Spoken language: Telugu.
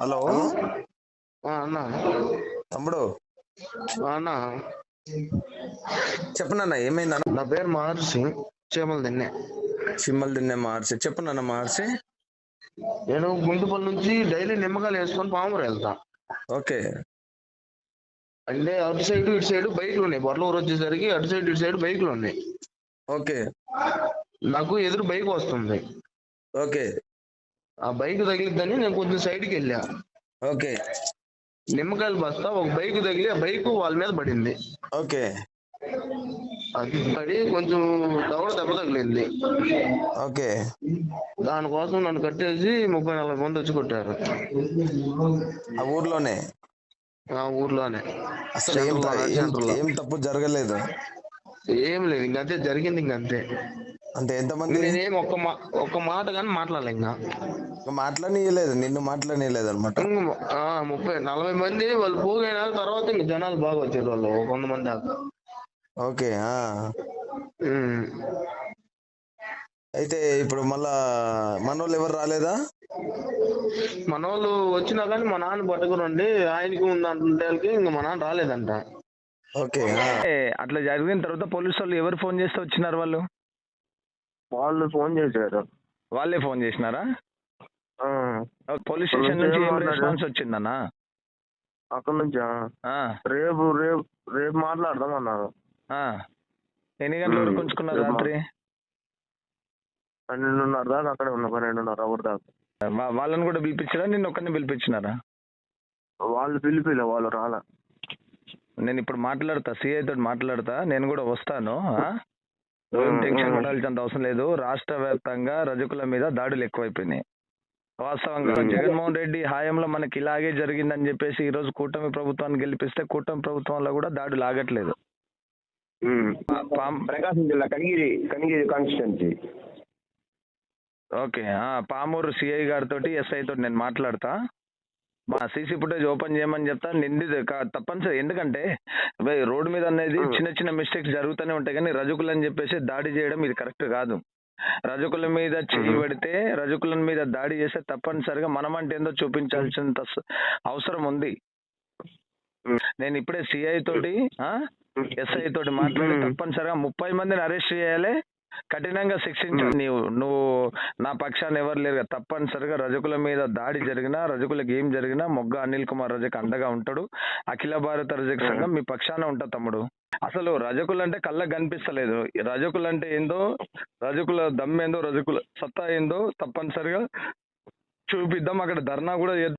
హలో హలో అన్న. తమ్ముడు, అన్న చెప్పనన్నా ఏమైందన్న? నా పేరు మహర్షి, చీమల దిన్నే. సిమ్మలు తిన్నే మార్చి చెప్పనన్న మార్చి. నేను గుంటుపల్లి నుంచి డైలీ నిమ్మకాయలు వేసుకొని పామురు వెళ్తా. ఓకే అంటే అటు సైడ్ ఇటు సైడ్ బైక్లు ఉన్నాయి. బొర్ల ఊరు వచ్చేసరికి అటు సైడ్ ఇటు సైడ్ బైక్లు ఉన్నాయి. ఓకే నాకు ఎదురు బైక్ వస్తుంది. ఓకే ఆ బైక్ తగిలిద్దని నేను కొంచెం సైడ్కి వెళ్ళా. ఓకే నిమ్మకాయలు బస్తా ఒక బైక్ తగిలి ఆ బైక్ వాళ్ళ మీద పడింది. ఓకే అది పడి కొంచెం దవడ దెబ్బ తగిలింది. ఓకే దానికోసం నన్ను కట్టేసి 30-40 మంది వచ్చి కొట్టారు. ఆ ఊర్లోనే? ఆ ఊర్లోనే అసలు సెంటర్లో, సెంటర్లో ఏం తప్పు జరగలేదు? ఏం లేదు, ఇంకంతే జరిగింది. ఇంకంతే. అంటే ఎంతమంది? నేనేం ఒక్క మాట కానీ మాట్లాడలే. ఇంకా మాట్లాడనీయలేదు, నిన్ను మాట్లాడనీయలేదు అనమాట. 30-40 మంది వాళ్ళు పోగైన తర్వాత ఇంక జనాలు బాగా వచ్చారు. వాళ్ళు 100 మంది దాకా. ఓకే ఉమ్. అయితే ఇప్పుడు మళ్ళా మనోళ్ళు ఎవరు రాలేదా? మన వాళ్ళు వచ్చినా కానీ మా నాన్న పట్టుకురండి ఆయనకి ఉందంటే ఇంక మా నాన్న రాలేదంట. ఓకే అట్లా జరిగిన తర్వాత పోలీసు వాళ్ళు ఎవరు ఫోన్ చేస్తే వచ్చినారు? వాళ్ళు ఫోన్ చేశారు. వాళ్ళే ఫోన్ చేసినారా? పోలీస్ స్టేషన్ నుంచి ఏం రెస్పాన్స్ వచ్చిందన్నా? అక్కడ నుంచి రేపు రేపు రేపు మాట్లాడదాం అన్నారు. ఎన్ని గంటల వరకు ఉంచుకున్నారు రాత్రి? 12:30 దాకా అక్కడే ఉన్నా. 12:30 అవర్ దాకా. వాళ్ళని కూడా పిలిపించారా, నిన్ను ఒక్కరిని పిలిపించినారా? వాళ్ళు పిలిపిలే, వాళ్ళు రాలే. నేను ఇప్పుడు మాట్లాడతా, సిఐ తోటి మాట్లాడతా, నేను కూడా వస్తాను. టెన్షన్ పడాల్సినంత అవసరం లేదు. రాష్ట్ర వ్యాప్తంగా రజకుల మీద దాడులు ఎక్కువైపోయినాయి. వాస్తవంగా జగన్మోహన్ రెడ్డి హయాంలో మనకి ఇలాగే జరిగిందని చెప్పేసి ఈ రోజు కూటమి ప్రభుత్వాన్ని గెలిపిస్తే కూటమి ప్రభుత్వంలో కూడా దాడులు ఆగట్లేదు. ప్రకాశం జిల్లా Kanigiri constituency. Okay, Pamuru CI గారితో ఎస్ఐ తోటి నేను మాట్లాడతా. మా సీసీ ఫుటేజ్ ఓపెన్ చేయమని చెప్తా. తప్పనిసరి, ఎందుకంటే రోడ్డు మీద అనేది చిన్న చిన్న మిస్టేక్స్ జరుగుతూనే ఉంటాయి, కానీ రజకులు అని చెప్పేసి దాడి చేయడం ఇది కరెక్ట్ కాదు. రజకుల మీద చేయి పెడితే, రజకుల మీద దాడి చేస్తే తప్పనిసరిగా మనమంటే ఏందో చూపించాల్సిన అవసరం ఉంది. నేను ఇప్పుడే సిఐ తోటి ఎస్ఐ తోటి మాట్లాడి తప్పనిసరిగా 30 మందిని అరెస్ట్ చేయాలి, కఠినంగా శిక్షించాలి. నువ్వు నా పక్షాన్ని ఎవరు లేరు. తప్పనిసరిగా రజకుల మీద దాడి జరిగినా, రజకులకు ఏం జరిగినా మొగ్గ అనిల్ కుమార్ రజక్ అండగా ఉంటాడు. అఖిల భారత రజక సంఘం మీ పక్షాన ఉంటా తమ్ముడు. అసలు రజకులు అంటే కళ్ళకు కనిపిస్తలేదు. రజకులు అంటే ఏందో, రజకుల దమ్మేందో, రజకుల సత్తా ఏందో తప్పనిసరిగా చూపిద్దాం. అక్కడ ధర్నా కూడా